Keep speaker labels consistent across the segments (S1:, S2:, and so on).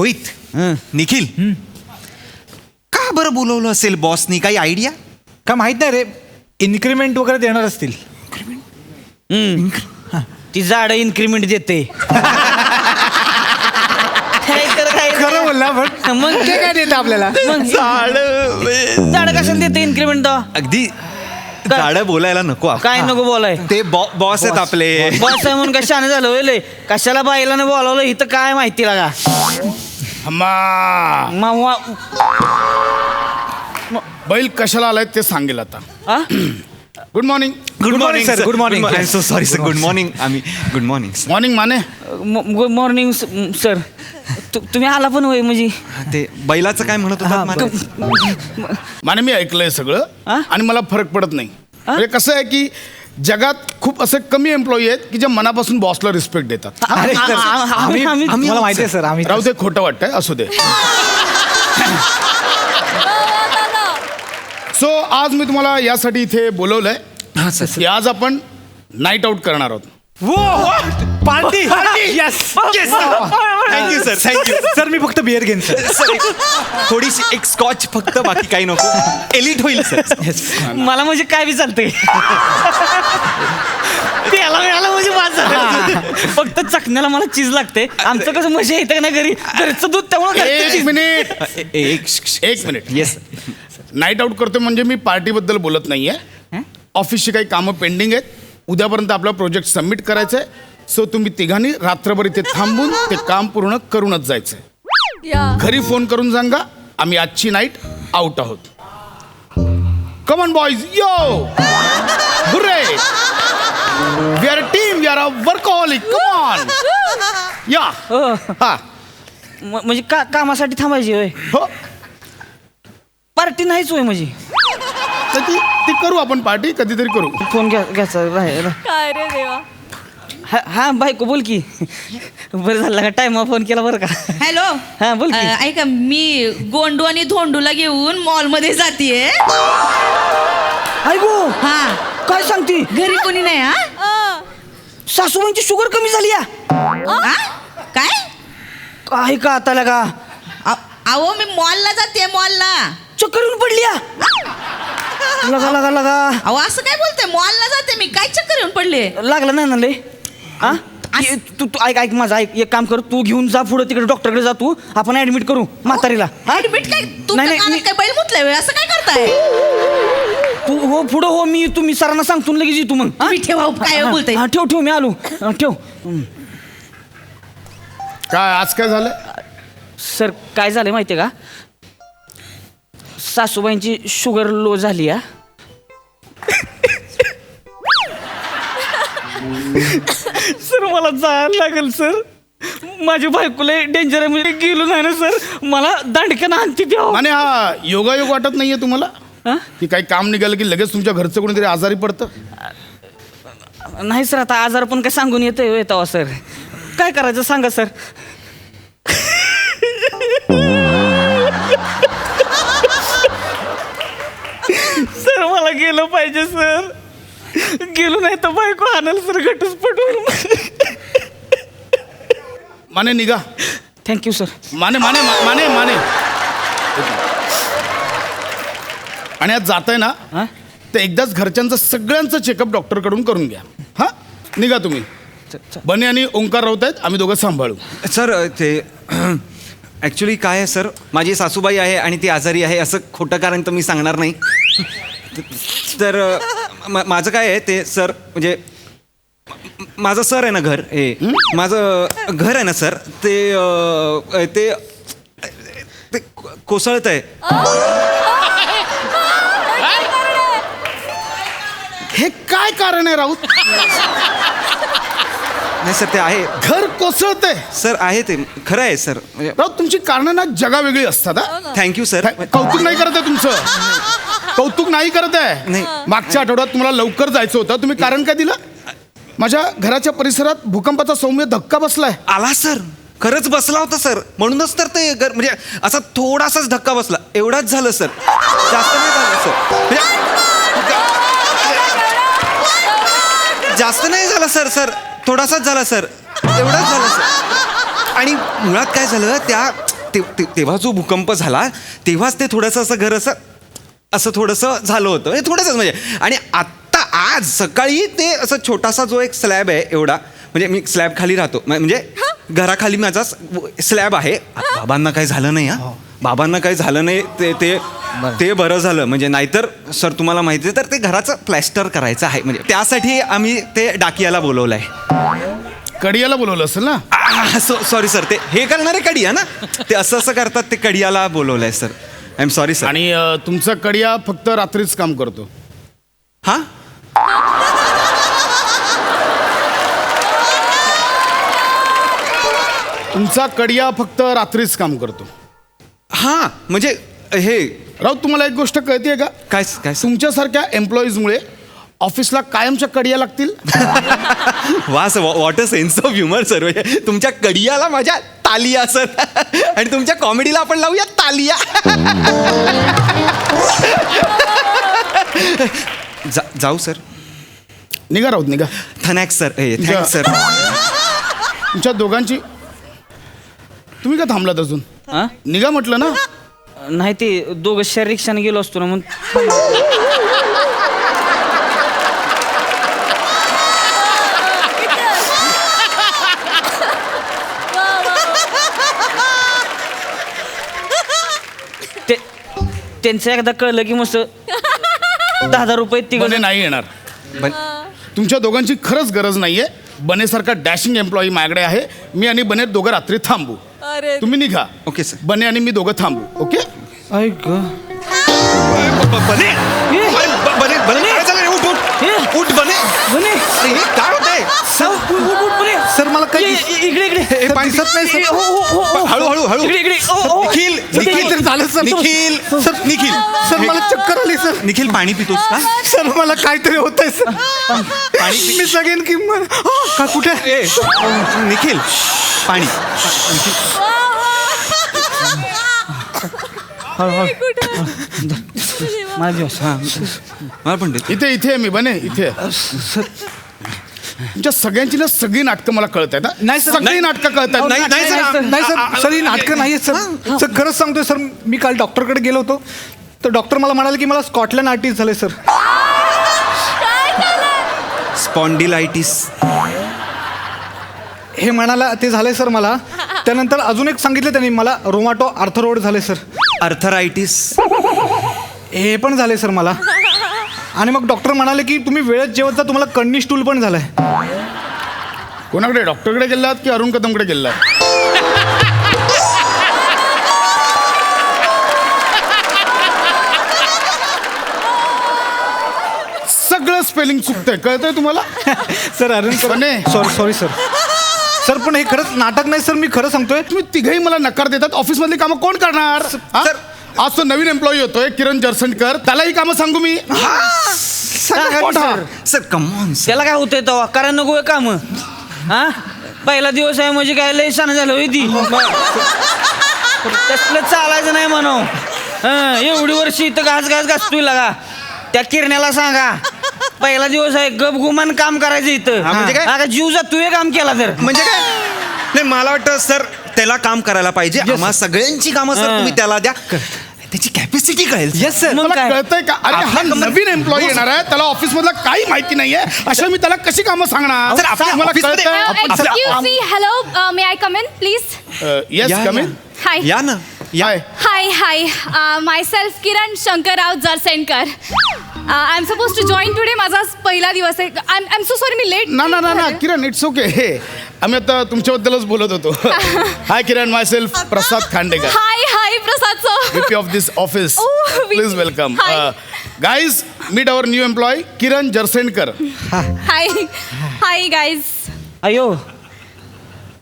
S1: रोहित निखिल का बरं बोलवलं असेल बॉसनी? काही आयडिया?
S2: का माहित नाही रे, इन्क्रीमेंट वगैरे देणार असतील.
S3: ती झाड इन्क्रीमेंट देते.
S2: खरं बोलला पण
S3: मग
S2: ते काय देतं आपल्याला?
S3: झाड कशाला देते इन्क्रीमेंट?
S1: अगदी झाडं बोलायला नको.
S3: काय नको बोलाय,
S1: ते बॉस आहेत आपले.
S3: बॉस आहे म्हणून कशाने झालं होईल? कशाला बाईला नाही बोलावलं इथं काय माहिती लागा.
S4: बैल कशाला आलाय ते सांगेल आता. Good morning.
S1: Good morning sir.
S2: Good morning.
S1: I am so sorry sir. Good morning. आम्ही good morning.
S4: Morning Mane.
S3: Good morning sir. तुम्ही आला पण होय म्हणजे?
S1: ते बैलाचं काय म्हणत होता?
S4: माने मी ऐकलंय सगळं
S3: हा?
S4: आणि मला फरक पडत नाही. म्हणजे कसं आहे की जगात खूप असे कमी एम्प्लॉई आहेत की जे मनापासून बॉसला रिस्पेक्ट देतात.
S2: अरे सर, मला माहिती आहे सर. आम्ही
S4: राहू ते खोटं वाटतंय, असू दे. सो आज मी तुम्हाला यासाठी इथे बोलवलंय की आज आपण नाईट आउट करणार आहोत.
S2: Party. Yes
S1: thank you sir. Thank you
S2: sir. मी फक्त बिअर घेईन सर.
S1: सर. थोडीशी एक स्कॉच फक्त, बाकी काही नको. एलिट होईल सर.
S3: मला म्हणजे काय बी चालतंय. त्याला मिळालं म्हणजे माझं. फक्त चकण्याला मला चीज लागते. आमचं कसं मजा येतं का नाही घरी, घरचं दूध त्यामुळे.
S4: एक मिनिट.
S1: एक
S4: मिनिट.
S1: येस.
S4: नाईट आउट करतोय म्हणजे मी पार्टीबद्दल बोलत नाहीये. ऑफिसची काही कामं पेंडिंग आहेत. उद्यापर्यंत आपला प्रोजेक्ट सबमिट करायचा आहे. सो तुम्ही तिघांनी रात्रभर इथे थांबून ते काम पूर्ण करूनच जायचंय. घरी फोन करून सांगा आम्ही आजची नाईट आउट आहोत. Come on boys, yo hurray. We are a team, we are a workaholic. Come on yeah. हा
S3: म्हणजे कामासाठी थांबायची होय?
S4: हो.
S3: पार्टी नाहीच होय म्हणजे?
S4: तर ती करू आपण पार्टी कधीतरी करू.
S3: फोन घ्यायचा राहील.
S5: काय रे देवा.
S3: हा बायको बोल की. बरं झालं का टाइम फोन केला बरं का.
S5: हॅलो.
S3: हा बोल की.
S5: ऐका, मी गोंडू आणि धोंडूला घेऊन मॉल मध्ये जातीये.
S3: ऐकू.
S5: हा.
S3: काय सांगती?
S5: घरी कोणी नाही? हा.
S3: सासूबाईंची शुगर कमी झाली या.
S5: काय
S3: काय का आता लगा?
S5: अहो मी मॉलला जाते, मॉलला.
S3: चक्कर येऊन पडली या. लगा लगा लगा.
S5: अहो असं काय बोलते? मॉलला जाते मी, काय चक्कर येऊन पडले?
S3: लागलं नाही ना लय? हा. तू ऐक माझं ऐक. एक काम कर, तू घेऊन जा पुढे तिकडे डॉक्टरकडे जा. तू आपण ऍडमिट करू म्हातारीला.
S5: ऍडमिट काय?
S3: नाही,
S5: काय बैल मुतलाय व्हय? असं काय करताय?
S3: तू हो पुढं हो. मी सरांना सांगतो लगेच येतो मग.
S5: तुम्ही ठेवा. काय बोलताय?
S3: हा ठेव मी आलो. ठेव.
S4: काय आज काय झालं?
S3: सर काय झालं माहिती आहे का? सासूबाईंची शुगर लो झाली या. सर मला जायला लागेल सर. माझी बायकोला डेंजर आहे म्हणजे गेलो नाही ना सर. मला दांडक्यानं आणती द्यावं.
S4: आणि हा योगायोग वाटत नाहीये तुम्हाला की काही काम निघालं की लगेच तुमच्या घरचं कोणीतरी आजारी पडतं?
S3: नाही सर, आता आजार पण काय सांगून येतवा सर. काय करायचं सांगा सर. सर मला गेलं पाहिजे सर. गेलो नाही तर बायको आणल सर घटस्फोटून.
S4: माने निघा.
S3: Thank you sir.
S4: माने माने माने माने. आणि आज जात आहे ना तर एकदाच घरच्यांचं सगळ्यांचं चेकअप डॉक्टरकडून करून घ्या. हा निघा तुम्ही. बने आणि ओंकार राऊत आहेत, आम्ही दोघं सांभाळू.
S1: सर ते ॲक्च्युली काय आहे सर, माझी सासूबाई आहे आणि ती आजारी आहे असं खोटं कारण तर मी सांगणार नाही. तर माझं काय आहे ते सर, म्हणजे माझं सर आहे ना घर, हे माझं घर आहे ना सर, ते कोसळत आहे.
S4: हे काय कारण आहे राऊत?
S1: नाही सर ते आहे.
S4: घर कोसळतंय
S1: सर, आहे ते खरं आहे सर.
S4: राऊत तुमची कारणं ना जगा वेगळी असतात.
S1: Thank you sir.
S4: कौतुक नाही करत आहे तुमचं. कौतुक नाही करत आहे.
S1: नाही.
S4: मागच्या आठवड्यात तुम्हाला लवकर जायचं होतं, तुम्ही कारण काय दिलं? माझ्या घराच्या परिसरात भूकंपाचा सौम्य धक्का बसलाय.
S1: आला सर, खरंच बसला होता सर. म्हणूनच तर ते म्हणजे असा थोडासाच धक्का बसला, एवढाच झालं सर. जास्त नाही झालं सर. जास्त नाही झाला सर. थोडासाच झाला सर, एवढाच झाला सर. आणि मुळात काय झालं तेव्हा जो भूकंप झाला तेव्हाच ते थोडंसं असं घर असं थोडंसं झालं होतं थोडंसंच म्हणजे. आणि आत्ता आज सकाळी ते असं छोटासा जो एक स्लॅब आहे एवढा, म्हणजे मी स्लॅब खाली राहतो म्हणजे घराखाली माझा स्लॅब आहे. बाबांना काही झालं नाही हा, बाबांना काही झालं नाही ते बरं झालं. म्हणजे नाहीतर सर तुम्हाला माहिती आहे तर ते घराचं प्लॅस्टर करायचं आहे, म्हणजे त्यासाठी आम्ही ते डाकियाला बोलवलं आहे.
S4: कडियाला बोलवलं असेल ना.
S1: सॉरी सर, ते हे करणारे कडिया ना, ते असं करतात, ते कडियाला बोलवलं आहे sir. I am sorry sir.
S4: आणि तुमचा कडिया फक्त रात्रीच काम करतो.
S1: हां
S4: तुमचा कडिया फक्त रात्रीच काम करतो.
S1: हां म्हणजे हे
S4: राऊत, तुम्हाला एक गोष्ट कळतेय का?
S1: काय काय
S4: तुमच्यासारख्या एम्प्लॉईजमुळे ऑफिसला कायमच्या कडिया लागतील.
S1: वा sir, what a sense of humour sir. म्हणजे तुमच्या कडियाला माझ्या तालिया सर, आणि तुमच्या कॉमेडीला आपण लावूया तालिया. जाऊ सर.
S4: निघा राऊत, निघा.
S1: Thanks sir. Thanks sir.
S4: तुमच्या दोघांची, तुम्ही का थांबलात अजून?
S3: हा?
S4: निघा म्हटलं ना.
S3: नाही ते दोघं शेअर रिक्षाने गेलो असतो ना मग. त्यांचं एकदा कळलं की मस्त 10,000 रुपये
S4: बने
S3: तिघं.
S4: नाही येणार. तुमच्या दोघांची खरंच गरज नाहीये. बनेसारखा डॅशिंग एम्प्लॉई माझ्याकडे आहे. मी आणि बने दोघं रात्री थांबू. तुम्ही निघा.
S1: Okay sir.
S4: बने आणि मी दोघं थांबू. ओके.
S3: ऐक
S1: बने बने बने उठ बने.
S3: बने
S1: अरे हे काय होतंय?
S2: सर मला काही
S3: इकडे इकडे
S1: हे पाणी दिसत नाही सर.
S3: हो, हो, हो, हो.
S1: हळू हळू.
S3: इकडे इकडे
S1: निखिल निखिल
S2: तरी झालं sir.
S1: Nikhil sir Nikhil
S2: sir मला चक्कर आली सर.
S1: निखिल पाणी पितोस का?
S2: सर मला काहीतरी होतंय सर.
S1: पाणी
S2: मी सगळ्यां किंमत का कुठे
S1: ए, निखिल पाणी.
S3: माझा दिवस.
S1: मला पण दे.
S4: इथे इथे आहे मी. बने इथे आहे. तुमच्या सगळ्यांची ना सगळी नाटकं मला कळत आहेत.
S2: नाही सर,
S4: सगळी नाटकं कळत आहेत.
S1: नाही सर.
S2: नाही सर, सर ही नाटकं नाही आहेत सर. सर खरंच सांगतोय सर, मी काल डॉक्टरकडे गेलो होतो तर डॉक्टर मला म्हणाले की मला स्कॉटलँड आर्टिस्ट झाले सर.
S1: स्पॉन्डिलायटिस.
S2: हे म्हणाला ते झाले सर मला. त्यानंतर अजून एक सांगितलं त्यांनी मला, रोमाटो आर्थरोड झाले सर.
S1: अर्थरायटिस.
S2: हे पण झाले सर मला. आणि मग डॉक्टर म्हणाले की तुम्ही वेळेत जेवत जा, तुम्हाला कन्नी स्टूल पण झालाय.
S4: कोणाकडे, डॉक्टरकडे गेलात की अरुण कदमकडे गेलात? सगळं स्पेलिंग चुकतंय, कळतंय तुम्हाला?
S2: सर अरुण
S4: बने.
S2: Sorry sir. सर पण हे खरंच नाटक नाही सर, मी खरं सांगतोय.
S4: तुम्ही तिघही मला नकार देतात. ऑफिसमधली कामं कोण करणार? हा?
S1: सर.
S4: आज तो नवीन एम्प्लॉई होतोय किरण जरसंडकर, त्यालाही कामं सांगू मी?
S1: Sir come on sir.
S3: त्याला काय होतंय तेव्हा करा नको काम. हा पहिला दिवस आहे म्हणजे काय लय शान झालं होय ती. त्यातलं चालायचं नाही म्हणाव. एवढी वर्षी इथं घास घासतोय लागा. त्या किरण्याला सांगा पहिला दिवस आहे, गपगुमान काम करायचं इथं.
S1: म्हणजे काय?
S3: आता जीव जातोय काम केला तर.
S1: म्हणजे काय नाही, मला वाटतं सर त्याला काम करायला पाहिजे. आम्हा सगळ्यांची कामं सर तुम्ही त्याला द्या, त्याची कॅपॅसिटी कळेल.
S2: Yes sir.
S3: मग
S4: मला
S3: काय?
S4: कळतंय का? अरे हा नवीन एम्प्लॉई येणार आहे, त्याला ऑफिस मधलं काही माहिती नाहीये. अशा मी त्याला कशी कामं सांगणार?
S1: सर, आपल्या
S4: मला
S1: ऑफिसमध्ये-
S4: कळतंय.
S6: Excuse me, hello, may I come in, please?
S4: Yes,
S1: या,
S4: कम
S1: या.
S4: इन.
S6: Hi.
S1: या ना या.
S6: Hi. Myself Kiran Shankar Rao Jarsenkar. I'm supposed to join today. माझा पहिला दिवस आहे. I'm so sorry, me let.
S4: ना किरण, इट्स ओके. हे आम्ही आता तुमच्याबद्दलच बोलत होतो. Hi Kiran, my self Prasad Khandekar,
S6: hi Prasad sir.
S4: VP of this office.
S6: Oh,
S4: please welcome.
S6: Hi.
S4: Guys, meet our new employee Kiran Jarsendkar.
S6: Hi guys.
S3: अयो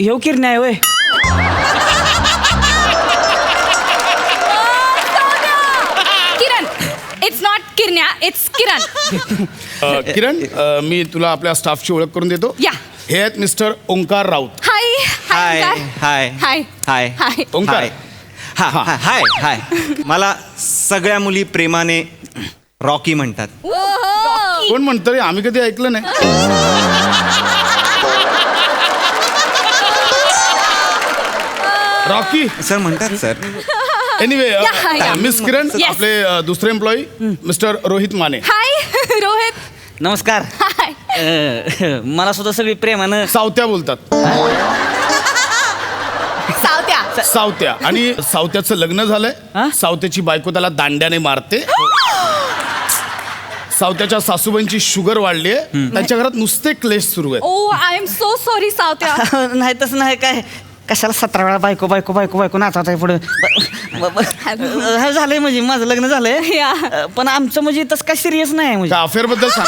S3: ह्यो किरण्या आहे होय.
S6: किरण, इट्स नॉट किरण्या, इट्स किरण.
S4: किरण, मी तुला आपल्या स्टाफची ओळख करून देतो.
S6: या.
S4: हे आहेत mister Omkar Raut.
S6: Hi
S1: hi
S6: hi
S1: hi hi
S6: hi.
S4: Omkar.
S1: Hi hi. मला सगळ्या मुली प्रेमाने रॉकी म्हणतात.
S4: कोण म्हणतं रे? आम्ही कधी ऐकलं नाही. रॉकी
S1: सर म्हणतात सर.
S4: Anyway
S6: yeah.
S4: मिस किरण
S6: Yes.
S4: आपले दुसरे एम्प्लॉई मिस्टर रोहित माने.
S6: हाय रोहित.
S3: नमस्कार.
S6: हाय.
S3: मला सुद्धा सगळी प्रेमानं
S4: सावत्या बोलतात.
S6: सावत्या.
S4: सावत्या. आणि सावत्याचं लग्न
S3: हा?
S4: झालंय. सावत्याची बायको त्याला दांड्याने मारते. सावत्याच्या सासूबाईंची शुगर वाढली आहे. त्यांच्या घरात नुसते क्लेश सुरू आहेत.
S6: ओ आय एम सो सॉरी सावत्या.
S3: नाही तसं नाही काय कशाला 17 वेळा बायको बायको बायको बायको नाचत आहे पुढे झालंय म्हणजे माझं लग्न झालंय.
S6: Yeah.
S3: पण आमचं म्हणजे तसं काय सिरियस नाही म्हणजे.
S4: का अफेअर बद्दल सांग.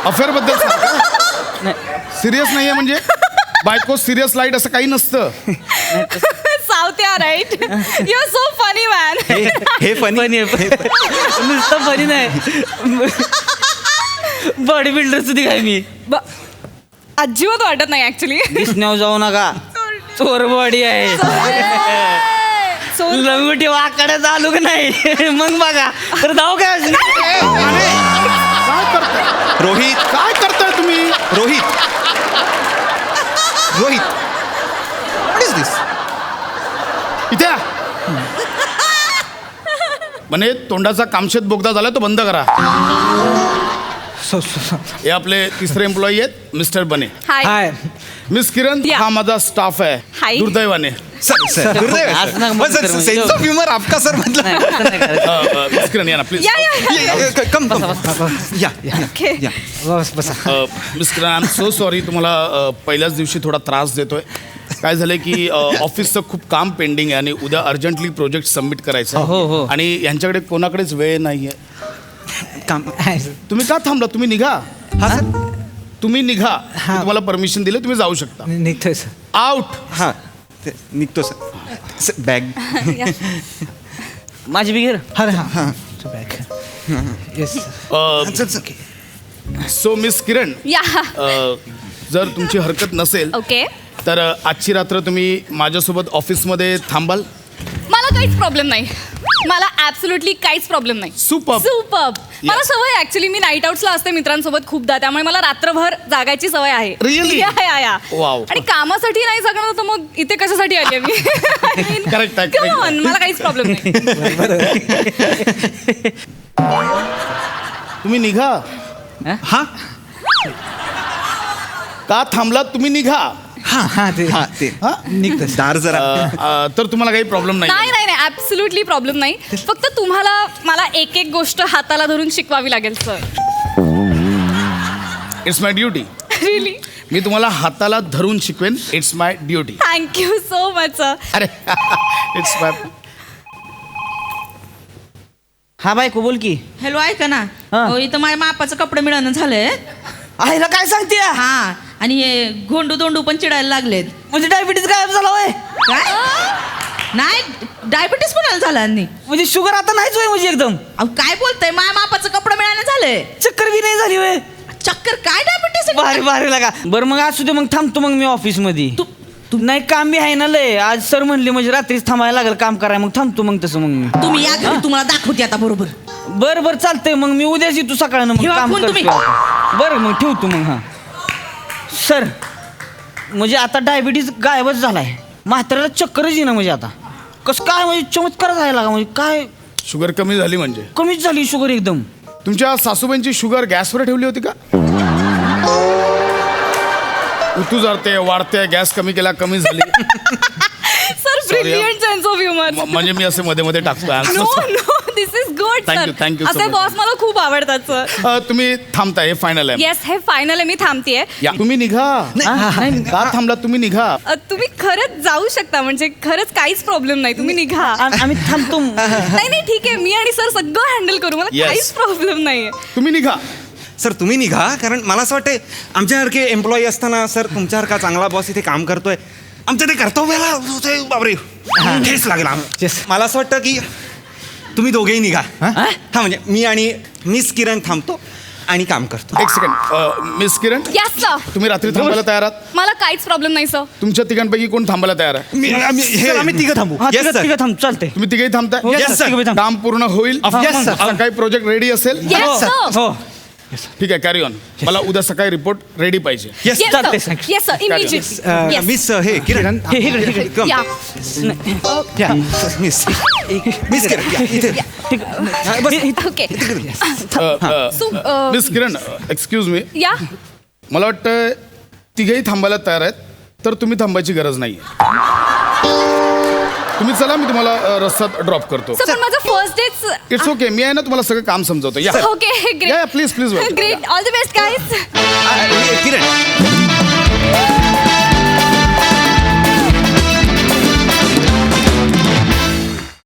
S4: अफेअर बद्दल सांग. सिरियस नाहीये म्हणजे बायको सिरियस लाईट असं काही नसतं.
S6: सावत्या right. You are so funny man.
S1: हे फनी.
S3: नुसतं फनी नाही बॉडी बिल्डर सुद्धा काय मी
S6: अजिबात वाटत नाही ऍक्च्युली.
S3: दिसण्यावर जाऊ नका चोर बॉडी आहे. लंगोटी वाकड्या चालू का नाही मग बघा तर जाऊ काय
S4: काय करताय
S1: रोहित.
S4: काय करताय तुम्ही.
S1: रोहित. व्हॉट इज दिस.
S4: इथे या. म्हणे तोंडाचा कामशेत बोगदा झाला तो बंद करा. हे आपले तिसरे एम्प्लॉई आहेत मिस्टर बने.
S6: हाय.
S4: मिस किरण
S6: या.
S4: हा माझा स्टाफ आहे.
S6: हाय.
S4: दुर्दैवाने
S1: सर
S3: आज ना मग कर म्हणजे.
S1: सेन्स ऑफ ह्युमर आपका सर मतलब.
S4: मिस किरण या ना प्लीज.
S6: या.
S1: कम या
S6: Okay.
S1: या.
S4: Miss Kiran I am so sorry तुम्हाला पहिल्याच दिवशी थोडा त्रास देतोय. काय झालंय की ऑफिसचं खूप काम पेंडिंग आहे आणि उद्या अर्जंटली प्रोजेक्ट सबमिट करायचं
S3: हो, हो.
S4: आहे. आणि यांच्याकडे कोणाकडेच वेळ नाहीये.
S1: काम.
S4: तुम्ही का थांबला. तुम्ही निघा.
S1: हा सर.
S4: तुम्ही निघा. मी तुम्हाला परमिशन दिले तुम्ही जाऊ शकता.
S2: निघतोय सर.
S4: आउट.
S1: हा निघतो सर. बॅग.
S3: माझी बिगेर
S2: हा हां येस
S4: सो मिस किरण
S6: या.
S4: जर तुमची हरकत नसेल
S6: ओके.
S4: तर आजची रात्र तुम्ही माझ्यासोबत ऑफिसमध्ये थांबाल.
S6: मला काहीच प्रॉब्लेम नाही. मला ऍब्सोल्युटली काहीच प्रॉब्लेम नाही.
S4: Superb.
S6: मला सवय ऍक्च्युली मी नाईट आउट्सला असते मित्रांसोबत खूपदा त्यामुळे मला रात्रभर जागायची सवय आहे.
S4: Really?
S6: या.
S4: Wow.
S6: आणि कामासाठी नाही जगणार तर मग इथे कशासाठी आली आहे मी.
S4: Correct आहे,
S6: Come
S4: correct
S6: on, मला काहीच प्रॉब्लेम नाही.
S4: तुम्ही निघा.
S1: हा
S4: का थांबलात तुम्ही निघा.
S2: हां ते
S1: हा ते
S4: हा?
S2: निघतोय
S1: दार जरा.
S4: तर तुम्हाला काही प्रॉब्लेम
S6: नाही
S4: नाही.
S6: नाही नाही ऍब्सोल्युटली प्रॉब्लेम नाही. फक्त तुम्हाला मला एक एक गोष्ट हाताला धरून शिकवावी लागेल sir.
S4: It's my duty.
S6: Really.
S4: मी तुम्हाला हाताला धरून शिकवेन. It's my duty.
S6: Thank you so much sir.
S4: अरे इट्स माय.
S3: हा बायको बोल की.
S5: हॅलो ऐका ना.
S3: हा.
S5: हो, इथं माझ्या मापाचं कपडे मिळणं झालंय.
S3: आईला काय सांगते
S5: हा आणि हे गोंडू दोंडू पण चिडायला लागलेत.
S3: म्हणजे डायबिटीज गायब झाला होय.
S5: काय नाही डायबिटीस कोणाला झाला नाही.
S3: म्हणजे शुगर आता नाहीच होय म्हणजे एकदम
S5: अहो काय बोलतंय माझ्या मापाचं कपडे मिळालं झालंय.
S3: चक्कर बी नाही झाली होय.
S5: चक्कर काय डायबिटीस.
S3: भारी भारी लागा. बरं मग असू दे मग थांबतो मग मी ऑफिस मध्ये. तू नाही काम बी आहे ना लय. आज सर म्हणले म्हणजे रात्रीच थांबायला लागेल काम करायला. मग थांबतो मग तसं मग मी.
S5: तुम्ही या घरी तुम्हाला दाखवते आता बरोबर.
S3: बरं बरं चालतंय मग मी उद्याच येतो सकाळनं मग
S5: ठेवा
S3: काम
S5: फोन तुम्ही.
S3: करतो. बरं मग ठेवतो मग. हां सर म्हणजे आता डायबिटीज गायबच झालाय. म्हाताऱ्याला चक्करच येईना म्हणजे आता कसं काय म्हणजे चमत्कार झाला लागा म्हणजे काय
S4: शुगर कमी झाली म्हणजे.
S3: कमीच झाली शुगर एकदम.
S4: तुमच्या सासूबाईंची शुगर गॅसवर ठेवली होती का. उतू जाते वाढते. गॅस कमी केला कमी झाली.
S6: Sir brilliant sense of humour.
S4: म्हणजे मी असे मध्ये मध्ये टाकतो.
S6: No no this is good
S4: Thank
S6: sir.
S4: you, thank you so
S6: असे
S4: much.
S6: बॉस मला खूप आवडतात सर.
S4: तुम्ही थांबताय. हे फायनल आहे.
S6: येस हे फायनल आहे. मी थांबतेय.
S4: या तुम्ही निघा. का थांबला तुम्ही निघा.
S6: तुम्ही खरंच जाऊ शकता म्हणजे खरंच काहीच प्रॉब्लेम नाही. तुम्ही निघा.
S3: आम्ही थांबतो.
S6: नाही नाही ठीक आहे. मी आणि सर सगळं हँडल करू. मला
S4: Yes.
S6: काहीच प्रॉब्लेम नाहीये.
S4: तुम्ही निघा.
S1: सर तुम्ही निघा कारण मला असं वाटतं आमच्यासारखे एम्प्लॉई असताना सर तुमच्यासारखा चांगला बॉस इथे काम करतोय. आमच्या ते कर्तव्याला बापरे ठेच लागेल.
S2: Yes.
S1: मला असं वाटतं की तुम्ही दोघेही निघा. हा म्हणजे मी आणि मिस किरण थांबतो आणि काम करतो.
S4: एक सेकंड. मिस किरण
S6: येस सर.
S4: तुम्ही रात्री थांबायला तयार आहात.
S6: मला काहीच प्रॉब्लेम नाही सर.
S4: तुमच्या तिघांपैकी कोण थांबायला तयार आहे.
S1: आम्ही तिघं थांबू.
S3: हा,
S1: Yes,
S3: तिघं
S1: sir.
S3: तिघं थांब चालतंय.
S4: तुम्ही तिघेही थांबताय.
S1: Yes, sir.
S3: तिघं बी थांब.
S4: काम पूर्ण होईल.
S1: Yes, sir.
S4: काही प्रोजेक्ट रेडी असेल.
S6: Yes, sir.
S3: हो
S4: ठीक आहे, कॅरी ऑन. मला उद्या सकाळी रिपोर्ट रेडी पाहिजे.
S1: येस
S6: Yes,
S3: चालतंय,
S6: sir.
S3: sir.
S6: Yes, sir. Immediately. Yes.
S1: Miss हे किरण
S3: हे इकडे.
S1: कम
S6: Yeah.
S1: या मिस मिस किरण या, इथे हा, बस.
S6: Okay.
S4: Uh,
S6: So,
S4: मिस किरण, एक्सक्यूज मी.
S6: yeah.
S4: मला वाटतं तिघेही थांबायला तयार आहेत, तर तुम्ही थांबायची गरज नाही. तुम्ही चला, मी तुम्हाला रस्त्यात ड्रॉप करतो.
S6: Sir, पण माझं फर्स्ट डेच
S4: इट्स ओके, मी आहे ना, तुम्हाला सगळं काम समजवतो. या
S6: ओके
S4: या, please please.
S6: Great all the best guys
S1: Kiran